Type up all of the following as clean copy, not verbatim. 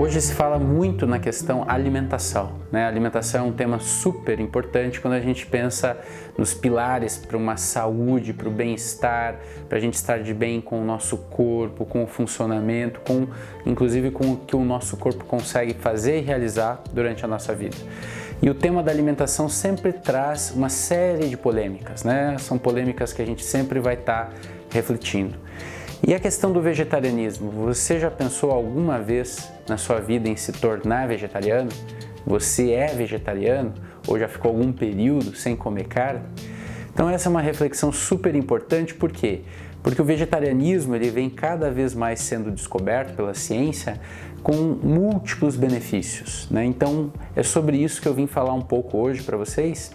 Hoje se fala muito na questão alimentação, né? A alimentação é um tema super importante quando a gente pensa nos pilares para uma saúde, para o bem-estar, para a gente estar de bem com o nosso corpo, com o funcionamento, inclusive com o que o nosso corpo consegue fazer e realizar durante a nossa vida. E o tema da alimentação sempre traz uma série de polêmicas, né? São polêmicas que a gente sempre vai estar refletindo. E a questão do vegetarianismo, você já pensou alguma vez na sua vida em se tornar vegetariano? Você é vegetariano ou já ficou algum período sem comer carne? Então essa é uma reflexão super importante, por quê? Porque o vegetarianismo ele vem cada vez mais sendo descoberto pela ciência com múltiplos benefícios, né? Então é sobre isso que eu vim falar um pouco hoje para vocês.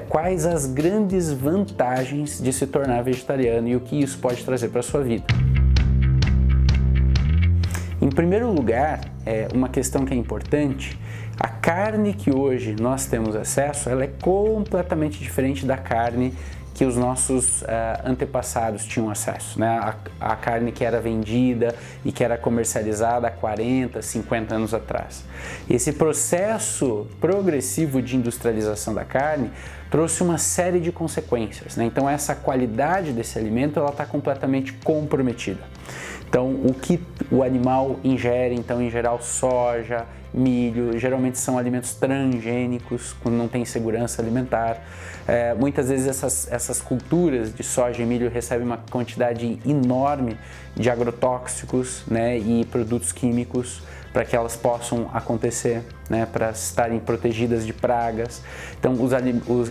Quais as grandes vantagens de se tornar vegetariano e o que isso pode trazer para a sua vida. Em primeiro lugar, uma questão que é importante, a carne que hoje nós temos acesso, ela é completamente diferente da carne que os nossos antepassados tinham acesso, né? A carne que era vendida e que era comercializada há 40, 50 anos atrás. Esse processo progressivo de industrialização da carne trouxe uma série de consequências, né? Então essa qualidade desse alimento ela está completamente comprometida. Então o que o animal ingere, então em geral soja, milho, geralmente são alimentos transgênicos, quando não tem segurança alimentar. Muitas vezes essas culturas de soja e milho recebem uma quantidade enorme de agrotóxicos, né, e produtos químicos para que elas possam acontecer, né, para estarem protegidas de pragas. Então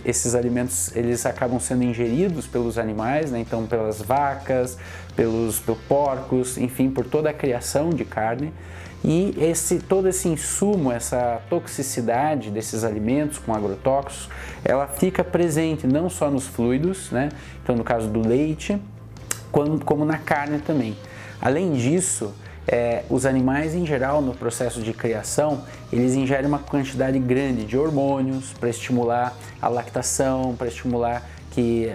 esses alimentos eles acabam sendo ingeridos pelos animais, né, então pelas vacas, pelos porcos, enfim, por toda a criação de carne. E todo esse insumo, essa toxicidade desses alimentos com agrotóxicos, ela fica presente não só nos fluidos, né? Então no caso do leite, como na carne também. Além disso, os animais em geral no processo de criação, eles ingerem uma quantidade grande de hormônios para estimular a lactação, para estimular que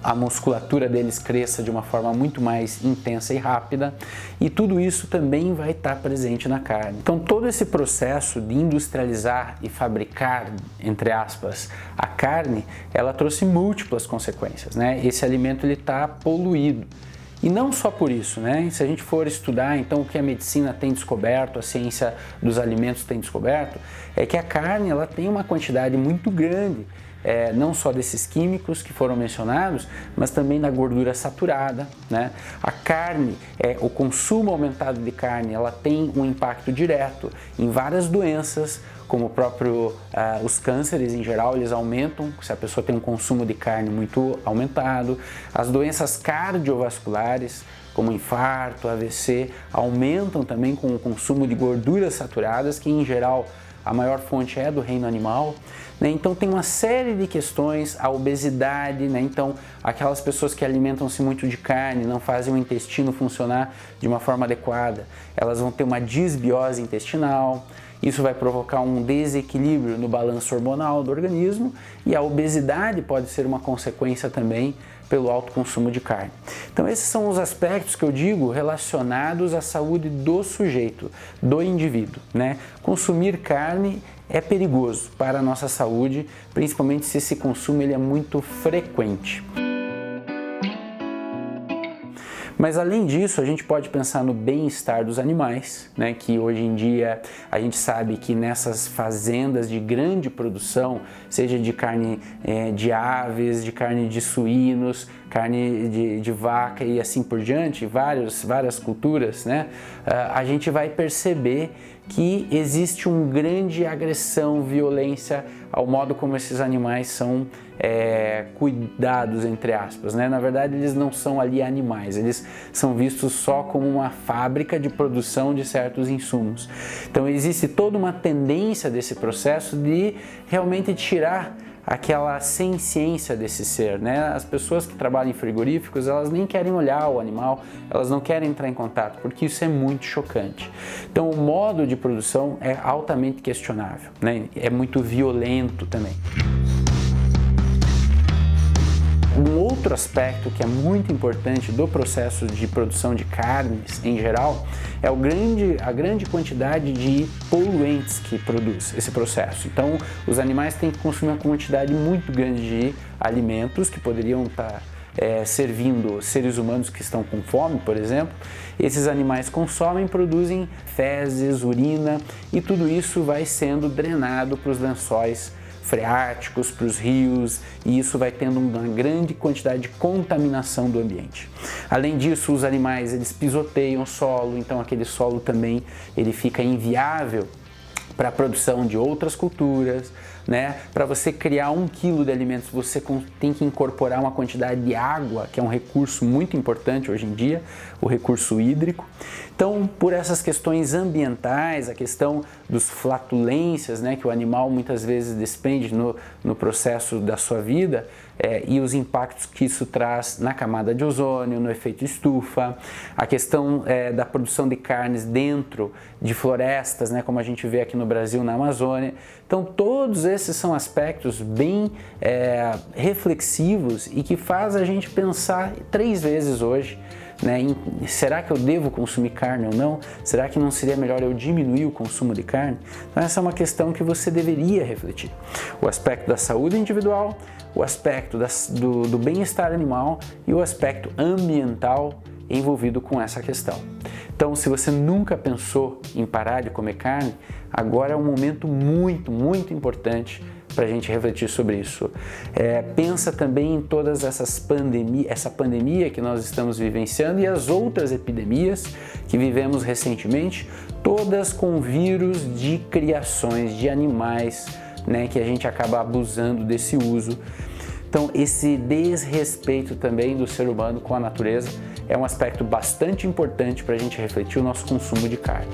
a musculatura deles cresça de uma forma muito mais intensa e rápida, e tudo isso também vai estar presente na carne. Então todo esse processo de industrializar e fabricar, entre aspas, a carne, ela trouxe múltiplas consequências, né? Esse alimento ele está poluído. E não só por isso, né? Se a gente for estudar, então, o que a medicina tem descoberto, a ciência dos alimentos tem descoberto, é que a carne ela tem uma quantidade muito grande, não só desses químicos que foram mencionados, mas também da gordura saturada, né? A carne, o consumo aumentado de carne, ela tem um impacto direto em várias doenças, como os cânceres em geral, eles aumentam se a pessoa tem um consumo de carne muito aumentado. As doenças cardiovasculares, como infarto, AVC, aumentam também com o consumo de gorduras saturadas, que em geral a maior fonte é do reino animal, né? Então tem uma série de questões, a obesidade, né? Então aquelas pessoas que alimentam-se muito de carne, não fazem o intestino funcionar de uma forma adequada, elas vão ter uma disbiose intestinal. Isso vai provocar um desequilíbrio no balanço hormonal do organismo, e a obesidade pode ser uma consequência também pelo alto consumo de carne. Então esses são os aspectos que eu digo relacionados à saúde do sujeito, do indivíduo, né? Consumir carne é perigoso para a nossa saúde, principalmente se esse consumo ele é muito frequente. Mas além disso, a gente pode pensar no bem-estar dos animais, né? Que hoje em dia a gente sabe que nessas fazendas de grande produção, seja de carne de aves, de carne de suínos, carne de vaca e assim por diante, várias culturas, né? A gente vai perceber que existe uma grande agressão, violência ao modo como esses animais são cuidados, entre aspas, né? Na verdade, eles não são ali animais, eles são vistos só como uma fábrica de produção de certos insumos. Então existe toda uma tendência desse processo de realmente tirar aquela ciência desse ser, né? As pessoas que trabalham em frigoríficos, elas nem querem olhar o animal, elas não querem entrar em contato, porque isso é muito chocante. Então o modo de produção é altamente questionável, né? É muito violento também. Um outro aspecto que é muito importante do processo de produção de carnes em geral é a grande quantidade de poluentes que produz esse processo. Então, os animais têm que consumir uma quantidade muito grande de alimentos que poderiam estar servindo seres humanos que estão com fome, por exemplo. Esses animais consomem, produzem fezes, urina e tudo isso vai sendo drenado para os lençóis freáticos, para os rios, e isso vai tendo uma grande quantidade de contaminação do ambiente. Além disso, os animais eles pisoteiam o solo, então aquele solo também ele fica inviável para a produção de outras culturas, né? Para você criar 1 quilo de alimentos, você tem que incorporar uma quantidade de água, que é um recurso muito importante hoje em dia, o recurso hídrico. Então, por essas questões ambientais, a questão dos flatulências, né, que o animal muitas vezes despende no processo da sua vida, e os impactos que isso traz na camada de ozônio, no efeito estufa, a questão da produção de carnes dentro de florestas, né, como a gente vê aqui no Brasil, na Amazônia. Então, todos esses são aspectos bem reflexivos e que faz a gente pensar 3 vezes hoje, né, será que eu devo consumir carne ou não? Será que não seria melhor eu diminuir o consumo de carne? Então essa é uma questão que você deveria refletir. O aspecto da saúde individual, o aspecto do bem-estar animal e o aspecto ambiental envolvido com essa questão. Então, se você nunca pensou em parar de comer carne, agora é um momento muito, muito importante para a gente refletir sobre isso. Pensa também em todas essa pandemia que nós estamos vivenciando e as outras epidemias que vivemos recentemente, todas com vírus de criações de animais, né, que a gente acaba abusando desse uso. Então, esse desrespeito também do ser humano com a natureza é um aspecto bastante importante para a gente refletir o nosso consumo de carne.